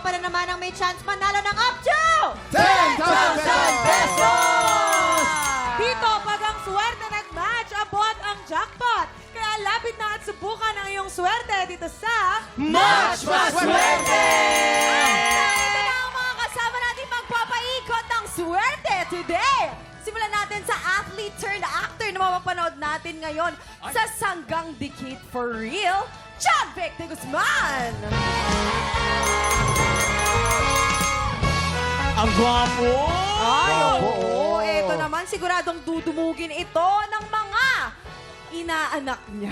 tropa na naman ang may chance manalo ng up to 10,000 pesos! Dito, pag ang swerte nag-match, abot ang jackpot. Kaya lapit na at subukan ang iyong swerte dito sa Match Maswerte! Ito na ang mga kasama natin magpapaikot ng swerte today. Simulan natin sa athlete turned actor na mapapanood natin ngayon sa Sanggang Dikit for Real, John Vic de Guzman. Ang gwapo! Ay, Gwapo, oo. Ito naman, siguradong dudumugin ito ng mga inaanak niya.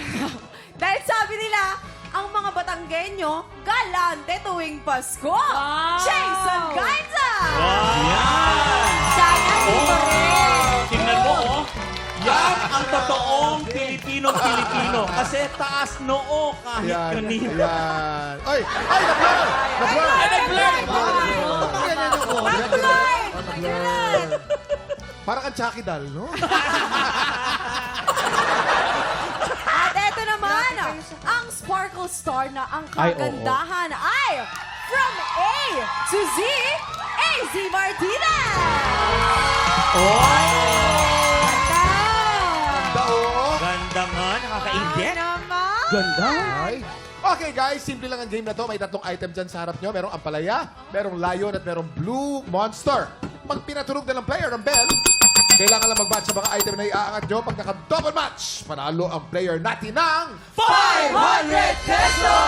Dahil sabi nila, ang mga Batanggenyo, galante tuwing Pasko. Jason Gainza! Yan! Sana dito rin. Tingnan mo, oh. Yan ang totoong Pilipinong-Pilipino. Kasi taas noo kahit kanino. Yan. Ay! Ay! Nag-blur! Nag-blur! Ay, nag-blur! Yan yung ko. Backlight! Parang kang Chucky doll, no? At eto naman, ang sparkle star na ang kagandahan ay from A to Z, AZ Martinez! Ganda nga, nakakaingit. Naman! Ganda. Ay. Okay guys, simple lang ang game na to. May tatlong item dyan sa harap nyo. Merong ampalaya, merong lion, at merong blue monster. Pag pinatunog na ng player ng bell, kailangan lang mag-match sa mga item na iaangat nyo. Pag naka-double match, panalo ang player natin ng 500 pesos!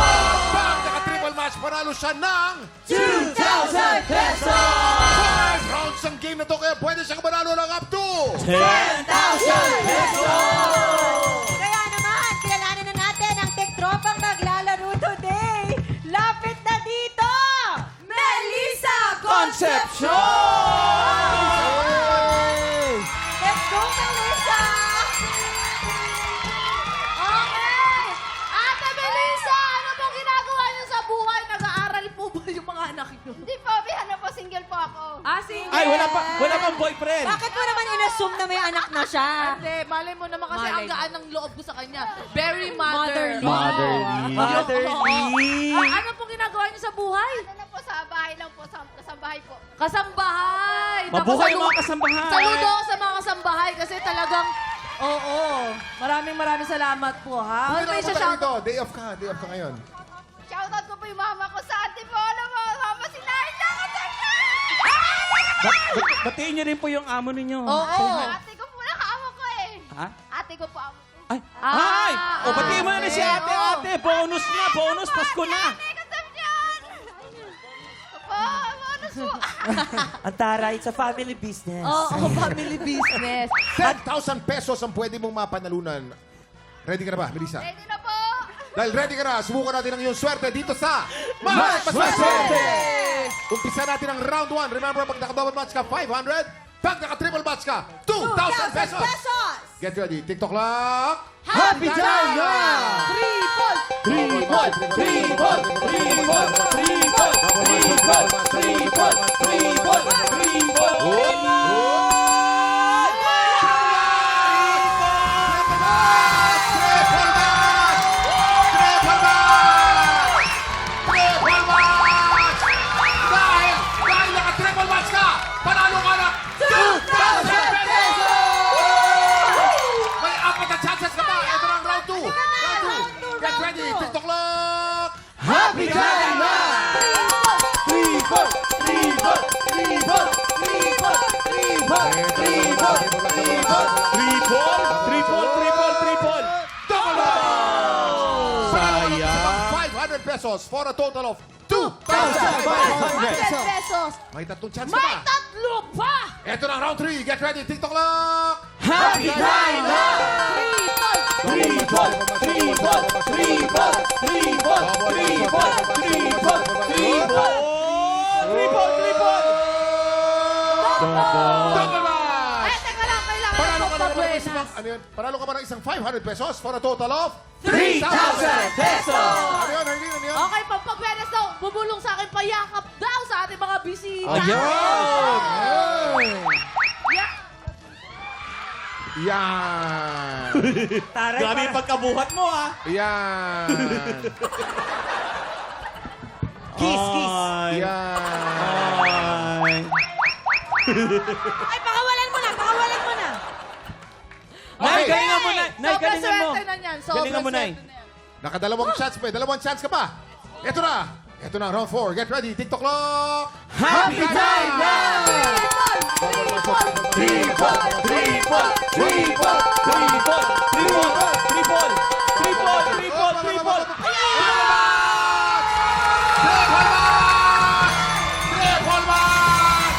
Pag naka-triple match, panalo siya ng 2,000 pesos! 5 rounds ang game na to, kaya pwede siyang manalo ng up to 10,000 pesos! Kaya naman, kilalanin na natin ang tektropang maglalaro today. Lapit na dito! Melissa Concepcion! Let's go, Melissa! Okay! Ate Melissa, ano pong ginagawa niyo sa buhay? Nag-aaral po ba yung mga anak niyo? Hindi po, ano po, single po ako. Sige. Ay, wala pang boyfriend. Bakit mo naman inassume na may anak na siya? Hindi, malay mo naman kasi Malay ang gaan ng loob ko sa kanya. Very motherly. Motherly. Motherly. Ano pong ginagawa niyo sa buhay? Ano na po, sa bahay lang po, sa bahay po. Kasambahay. Mabuhay Naku, yung mga kasambahay. Saludo ako sa mga kasambahay kasi talagang, Oo. Maraming salamat po, ha? Hindi na ako punta dito. Day off ka ngayon. Shoutout ko po yung mama ko sa Antipolo mo. Mama, si Laila Concepcion! Batiin niyo rin po yung amo ninyo. oo. Ate ko po nakaawa ko eh. Ha? Ate ko po amo ko. Ay! Ay! O, batiin mo na si ate. Bonus na, bonus. Pasko na. Ate Concepcion! Opo, ano po? Ang taray, it's a family business. Oo, family business. 10,000 pesos ang pwede mong mapanalunan. Ready ka na ba, Melissa? Ready na po. Dahil ready ka na, subukan natin ang iyong swerte dito sa Match Maswerte! Umpisa natin ang round 1. Remember, pag naka-double match ka, 500. Pag naka-triple match ka, 2,000 pesos! Get ready. TikTok clock. Happy time na! Triple! Triple! Triple! Triple! Triple! Triple! Triple! Triple! Dahil naka-triple match ka, panalo ka ng 2,000 pesos! May apat na chances ka pa. Ito na ang round 2. Get ready. TikTok clock. Happy time na! Triple! Triple! Triple! Triple! Triple! Triple! Triple! Triple! Triple! Triple! Double match! Sayang! 500 pesos for a total of 2,500 pesos. May tatlong chance ka May pa. tatlo pa! Ito na ang round 3. Get ready. TikTok clock. Happy time na! Triple! Triple! Triple! Triple! Triple! Triple! Triple! Triple! Triple! Double match! Eh, teka lang, kailangan Panalo ko ka na naman ng pabuenas. isang, ano yun? Panalo ka pa ng isang 500 pesos for a total of 3,000 pesos! Ano yun? Ano yun? Ano yun? Okay, pagpagbenes daw, bubulong sa akin, payakap daw sa ating mga bisita. Ayan! Yeah. Yan! Taray, Grabe yung pagkabuhat mo, ah! Yan! Kiss, kiss. Ay. Yan. Ay. Ay, pakawalan mo na, pakawalan mo na. Nay, galingan mo, Nay. Nay, Sobrang galingan mo. swerte na niyan. Sobrang Galingan mo, Nay. swerte na yan. Nakadalawang chance pa. Dalawang chance ka pa. Ito na. Ito na, round 4. Get ready. TikTok clock. Happy time now! Triple! Triple match!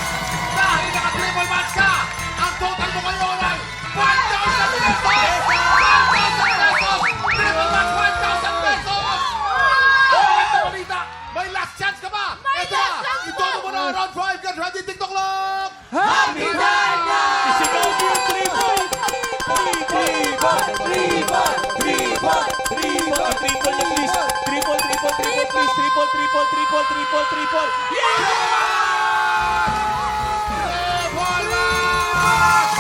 Dahil naka-triple match ka, ang total mo ngayon ay 1,000 pesos! 1,000 pesos! Triple match, 1,000 pesos! Ito balita, may last chance ka ba? Ito na, itono mo na round 5. Get ready, TikTok clock! Happy time now! Isigaw mo yung triple! Triple! Yeah! Triple match!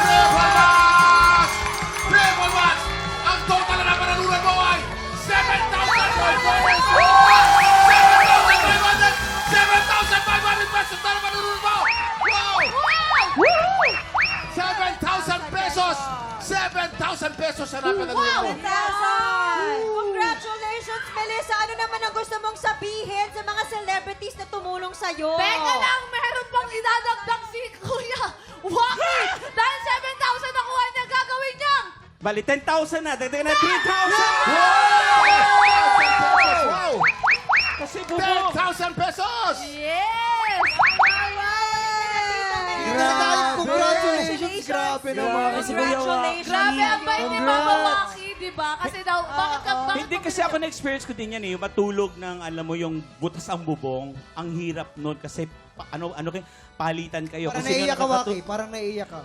Triple match! Triple match! Ang total na napanalunan mo ay 7,500 pesos na napanalunan mo! Wow! 7,000 pesos! 7,000 pesos na napanalunan mo! Congratulations, Melissa! Ano naman ang gusto mong sabihin sa mga celebrities na tumulong sa'yo? Teka lang, meron pang idadagdag si Kuya Waki. Dahil 7,000 nakuha niya, gagawin niya. Bali, 10,000 na. Dagdagan na 3,000! Wow! Kasi bubo. 10,000 pesos! Yes! Congratulations! Grabe naman. Kasi Kuya Waki. Grabe ang bait ni Mama Waki, di ba? Kasi daw, bakit Hindi kasi ako na-experience ko din yan eh. Yung matulog ng, alam mo, yung butas ang bubong. Ang hirap nun kasi, ano kayo, palitan kayo. Parang Kasi naiiyak ka, nakakatu- Waki. Parang naiiyak ka.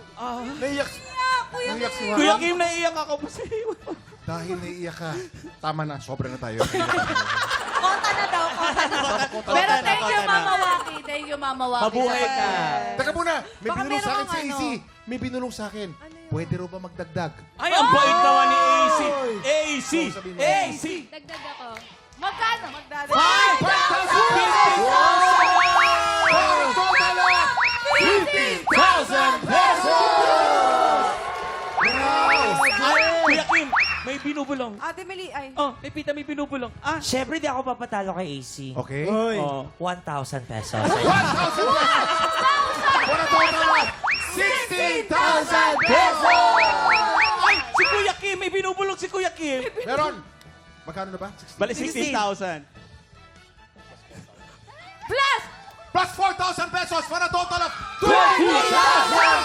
Naiyak. Naiyak si Waki. Kuya Kim, naiiyak ako kasi. Dahil naiiyak ka. Tama na, sobra na tayo. Kota na daw, kota na. Pero thank you, Kota na. Mama Waki. Thank you, Mama Waki. Mabuhay ka. Teka muna, may Baka binulong sa akin meron si kang AC. May binulong sa akin. Pwede ro ba magdagdag? Ay, ang bait naman ni AC. AC! So, sabihin mo. AC! Dagdag ako. Magkano? 5,000 total of 15,000 pesos! Ay, Kuya Kim, may binubulong. Ate Meli, ay. Oh, Pepita, may binubulong. Ah, Siyempre, di ako papatalo kay AC. Okay. oh. 1,000 pesos. 1,000 pesos! For a total of 16,000 pesos! Ay, si Kuya Kim, may binubulong si Kuya Kim. Meron. Magkano na ba? 16. Bali, 16,000. Plus! Plus 4,000 pesos for a total of 20,000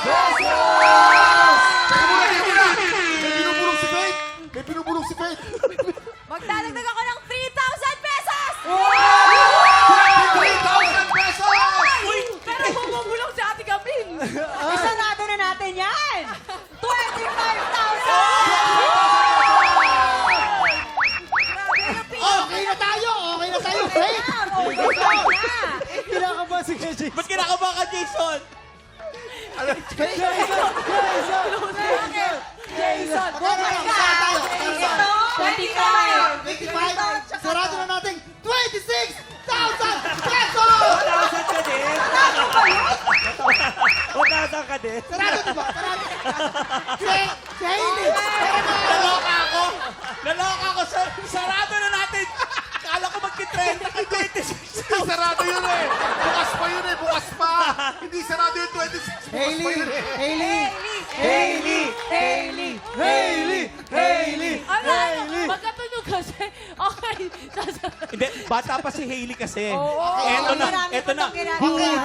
pesos! Teka muna, teka muna. May binubulong si Faith. May binubulong si Faith. Magdadagdag ako ng 3,000 pesos! 23,000 pesos! Pero bumubulong si Ate Gabin. Isarado na natin yan! 25,000! Okay na tayo! Okay na tayo, Faith! Kinakabahan si KJ. Ba't kinakabahan ka, Jason? Jason! Magkano na? Magkano tayo? Ito, 25! 25! Sarado na natin 26,000 pesos! 1,000 ka din? 1,000 ka din? Sarado, di ba? Sarado. Si Hailey! Naloka ako. Naloka ako. Sarado na natin. Kala ko magkitrend. Hindi sarado yun eh. Bukas pa yun eh. Bukas pa. Hindi sarado yun 26. Bukas pa Hailey! yun eh. Hailey! Hailey! Hailey! Hailey! Hailey! Magkatunog kasi. Okay. Hindi, bata pa si Hailey kasi. Eto na, Eto na. Budol!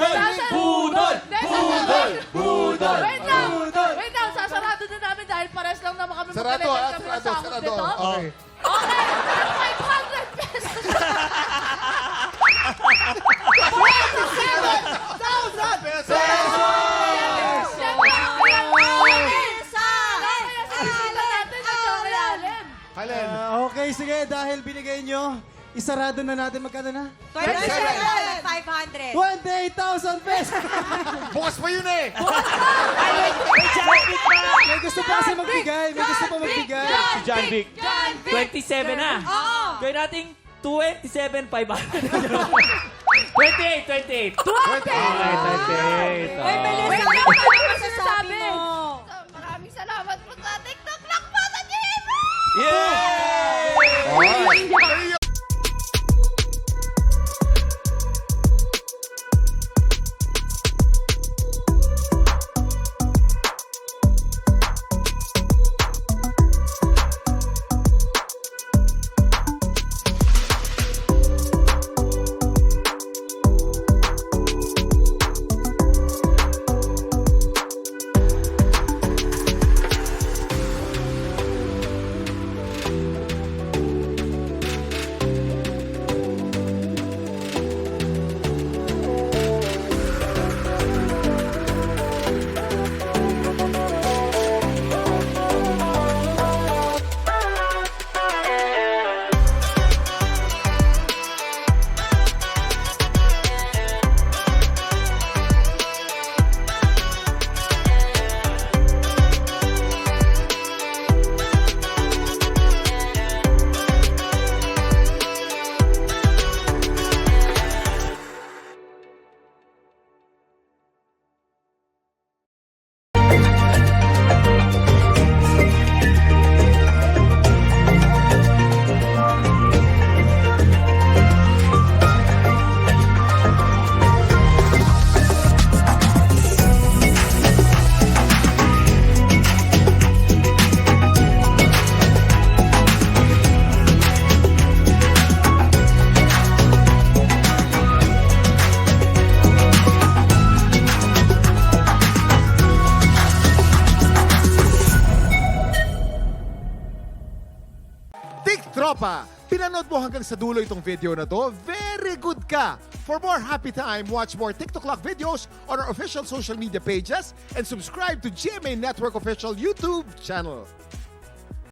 Budol! Wait lang! Wait lang, sasarado na namin dahil pares lang naman kami Sarado, magkalevel kami ng sarado, sahod sarado. nito. Okay. Okay, pero 500 pesos. 1,000 pesos! Siyempre, kaya sasita natin ang kakayalim. Halen. Okay, sige. Dahil binigay nyo, isarado na natin. Magkano na? 27,500! 28,000 pesos! Bukas pa yun eh. May jacket pa! May gusto pa kasi magbigay. May gusto pa magbigay. Si John Vic. 27 na. Oo! Gawin nating 27,500. 28. 20. Okay, 28. Wait, Melissa, Wait, ano ano ba masasabi mo? So, maraming salamat po sa TikTok lang po sa Jimmy! Yay! Tropa, pinanood mo hanggang sa dulo itong video na to? Very good ka! For more happy time, watch more TikTok Clock videos on our official social media pages and subscribe to GMA Network official YouTube channel.